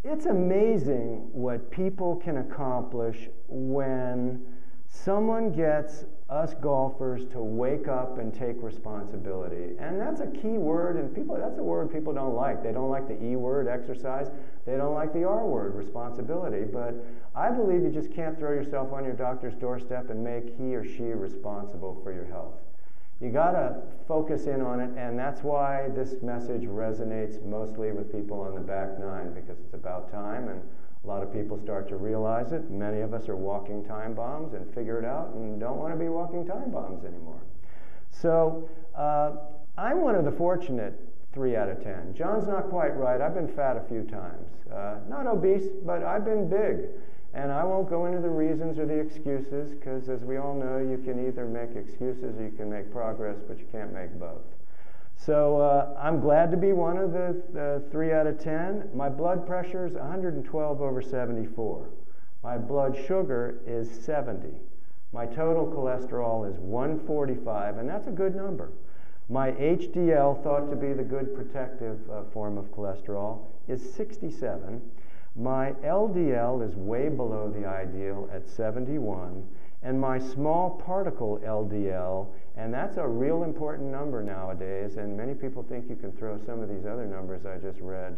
It's amazing what people can accomplish when someone gets us golfers to wake up and take responsibility. And that's a key word, and that's a word people don't like. They don't like the E word, exercise. They don't like the R word, responsibility. But I believe you just can't throw yourself on your doctor's doorstep and make he or she responsible for your health. You got to focus in on it, and that's why this message resonates mostly with people on the back nine, because it's about time, and a lot of people start to realize it. Many of us are walking time bombs and figure it out and don't want to be walking time bombs anymore. So I'm one of the fortunate 3 out of 10. John's not quite right. I've been fat a few times. Not obese, but I've been big. And I won't go into the reasons or the excuses, because as we all know, you can either make excuses or you can make progress, but you can't make both. So I'm glad to be one of the 3 out of 10. My blood pressure is 112/74. My blood sugar is 70. My total cholesterol is 145, and that's a good number. My HDL, thought to be the good protective form of cholesterol, is 67. My LDL is way below the ideal at 71, and my small particle LDL, and that's a real important number nowadays, and many people think you can throw some of these other numbers I just read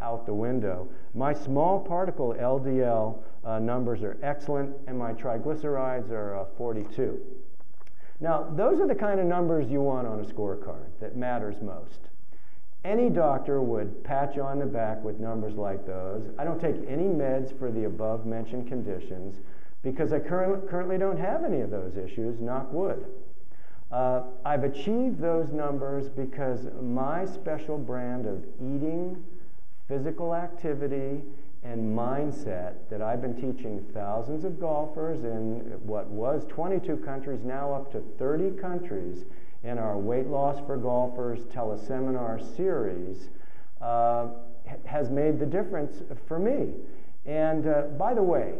out the window. My small particle LDL numbers are excellent, and my triglycerides are 42. Now, those are the kind of numbers you want on a scorecard that matters most. Any doctor would pat you on the back with numbers like those. I don't take any meds for the above-mentioned conditions because I currently don't have any of those issues, knock wood. I've achieved those numbers because my special brand of eating, physical activity, and mindset that I've been teaching thousands of golfers in what was 22 countries, now up to 30 countries, in our Weight Loss for Golfers teleseminar series has made the difference for me. And by the way,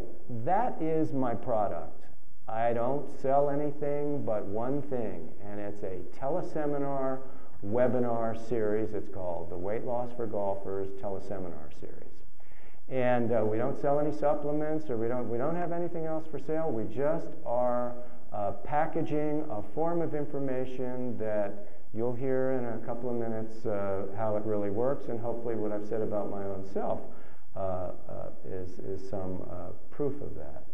that is my product. I don't sell anything but one thing, and it's a teleseminar webinar series. It's called the Weight Loss for Golfers teleseminar series. And we don't sell any supplements, or we don't have anything else for sale. We just are packaging a form of information that you'll hear in a couple of minutes how it really works, and hopefully what I've said about my own self is some proof of that.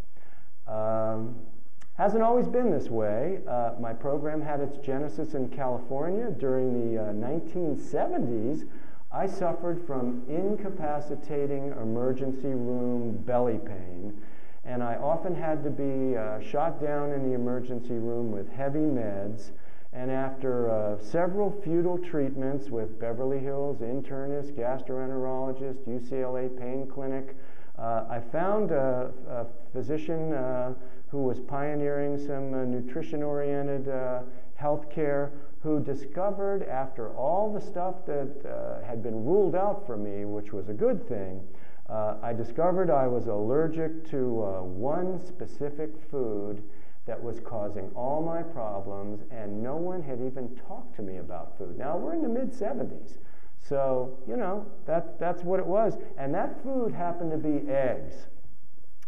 Hasn't always been this way. My program had its genesis in California. During the 1970s, I suffered from incapacitating emergency room belly pain, and I often had to be shot down in the emergency room with heavy meds. And after several futile treatments with Beverly Hills internist, gastroenterologist, UCLA pain clinic, I found a physician who was pioneering some nutrition-oriented health care, who discovered, after all the stuff that had been ruled out for me, which was a good thing, I discovered I was allergic to one specific food that was causing all my problems, and no one had even talked to me about food. Now, we're in the mid-70s, so, you know, that's what it was. And that food happened to be eggs.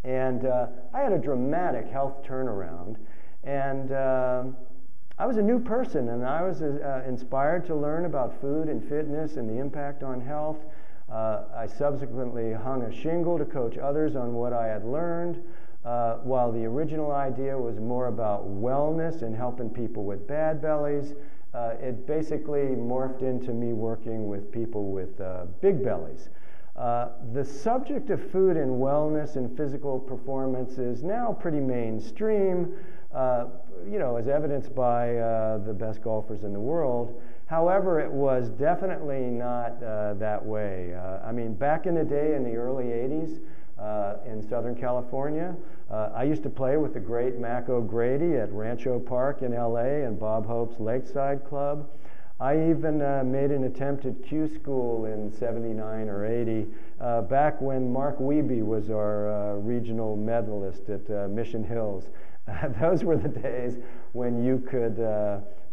And I had a dramatic health turnaround, and I was a new person, and I was inspired to learn about food and fitness and the impact on health. I subsequently hung a shingle to coach others on what I had learned, while the original idea was more about wellness and helping people with bad bellies. It basically morphed into me working with people with big bellies. The subject of food and wellness and physical performance is now pretty mainstream, you know, as evidenced by the best golfers in the world. However, it was definitely not that way. I mean, back in the day, in the early 80s, in Southern California, I used to play with the great Mac O'Grady at Rancho Park in LA and Bob Hope's Lakeside Club. I even made an attempt at Q School in 79 or 80, back when Mark Wiebe was our regional medalist at Mission Hills. Those were the days when you could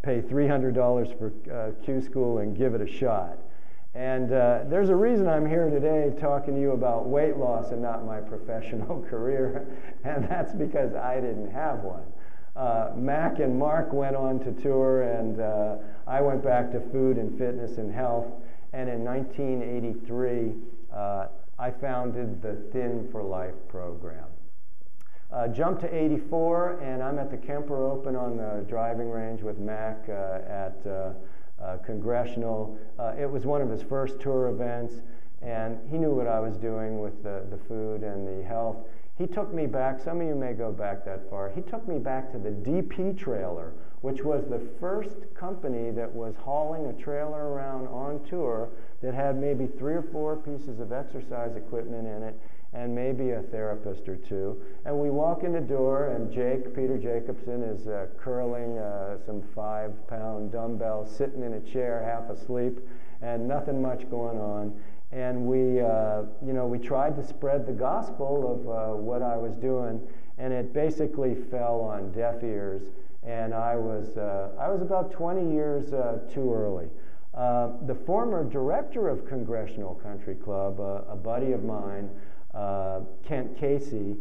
pay $300 for Q School and give it a shot. And there's a reason I'm here today talking to you about weight loss and not my professional career, and that's because I didn't have one. Mac and Mark went on to tour, and I went back to food and fitness and health, and in 1983, I founded the Thin for Life program. Jump to 84, and I'm at the Kemper Open on the driving range with Mac at Congressional. It was one of his first tour events, and he knew what I was doing with the food and the health. He took me back, some of you may go back that far, he took me back to the DP trailer, which was the first company that was hauling a trailer around on tour that had maybe 3 or 4 pieces of exercise equipment in it and maybe a therapist or 2. And we walk in the door, and Peter Jacobson is curling some 5-pound dumbbells, sitting in a chair half asleep, and nothing much going on. And we tried to spread the gospel of what I was doing, and it basically fell on deaf ears. And I was about 20 years too early. The former director of Congressional Country Club, a buddy of mine, Kent Casey,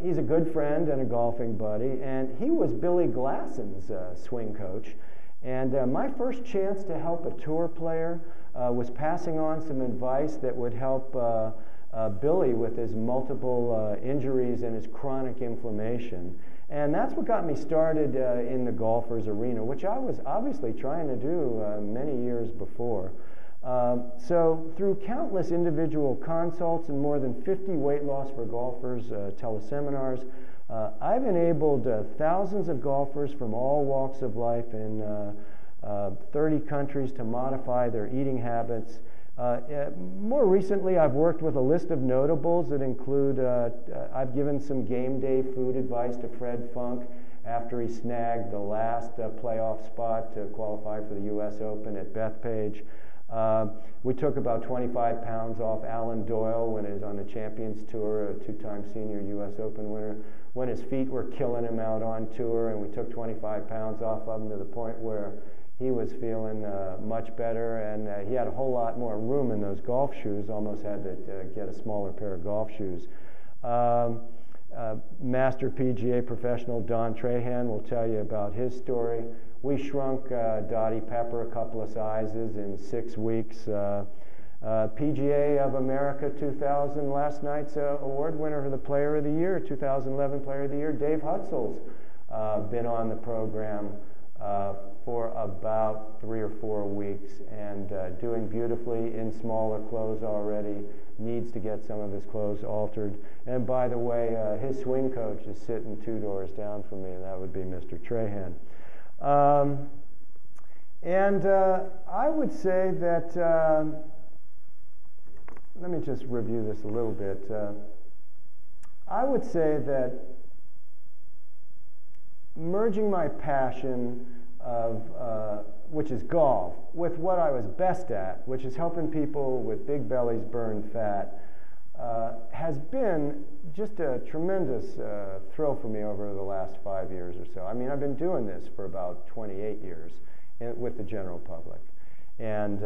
he's a good friend and a golfing buddy, and he was Billy Glasson's swing coach. And my first chance to help a tour player was passing on some advice that would help Billy with his multiple injuries and his chronic inflammation. And that's what got me started in the golfer's arena, which I was obviously trying to do many years before. So through countless individual consults and more than 50 weight loss for golfers teleseminars, I've enabled thousands of golfers from all walks of life in 30 countries to modify their eating habits. More recently, I've worked with a list of notables that include, I've given some game day food advice to Fred Funk after he snagged the last playoff spot to qualify for the U.S. Open at Bethpage. We took about 25 pounds off Alan Doyle when he was on the Champions Tour, a 2-time senior U.S. Open winner, when his feet were killing him out on tour, and we took 25 pounds off of him to the point where he was feeling much better, and he had a whole lot more room in those golf shoes, almost had to get a smaller pair of golf shoes. Master PGA professional Don Trahan will tell you about his story. We shrunk Dottie Pepper a couple of sizes in 6 weeks. PGA of America 2000 last night's award winner for the Player of the Year, 2011 Player of the Year, Dave Hutzel's been on the program for about 3 or 4 weeks and doing beautifully in smaller clothes already. Needs to get some of his clothes altered. And by the way, his swing coach is sitting 2 doors down from me, and that would be Mr. Trahan. I would say that, let me just review this a little bit. I would say that merging my passion of, which is golf, with what I was best at, which is helping people with big bellies burn fat, has been just a tremendous thrill for me over the last 5 years or so. I mean, I've been doing this for about 28 years with the general public. And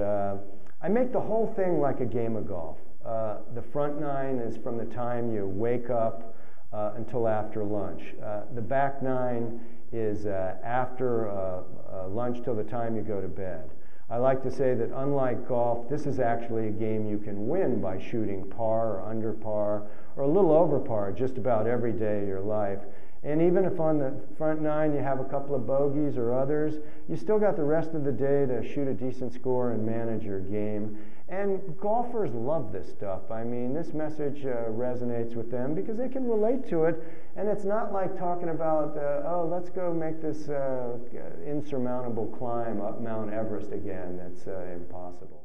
I make the whole thing like a game of golf. The front 9 is from the time you wake up until after lunch. The back 9 is after lunch till the time you go to bed. I like to say that unlike golf, this is actually a game you can win by shooting par or under par or a little over par just about every day of your life. And even if on the front 9 you have a couple of bogeys or others, you still got the rest of the day to shoot a decent score and manage your game. And golfers love this stuff. I mean, this message resonates with them because they can relate to it, and it's not like talking about, oh, let's go make this insurmountable climb up Mount Everest again. That's impossible.